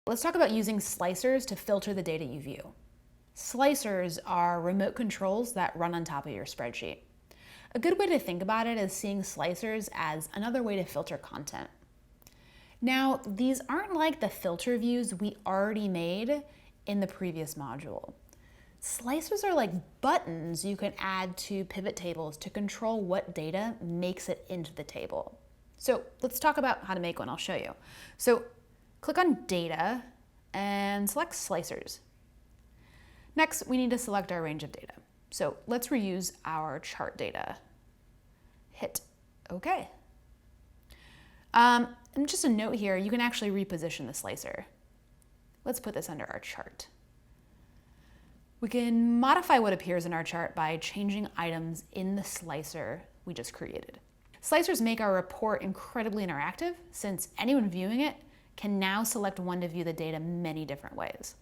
Let's talk about using slicers to filter the data you view. Slicers are remote controls that run on top of your spreadsheet. A good way to think about it is seeing slicers as another way to filter content. Now, these aren't like the filter views we already made in the previous module. Slicers are like buttons you can add to pivot tables to control what data makes it into the table. So let's talk about how to make one. I'll show you. So click on Data and select Slicers. Next, we need to select our range of data. So let's reuse our chart data. Hit OK. And just a note here, you can actually reposition the slicer. Let's put this under our chart. We can modify what appears in our chart by changing items in the slicer we just created. Slicers make our report incredibly interactive since anyone viewing it can now select one to view the data many different ways.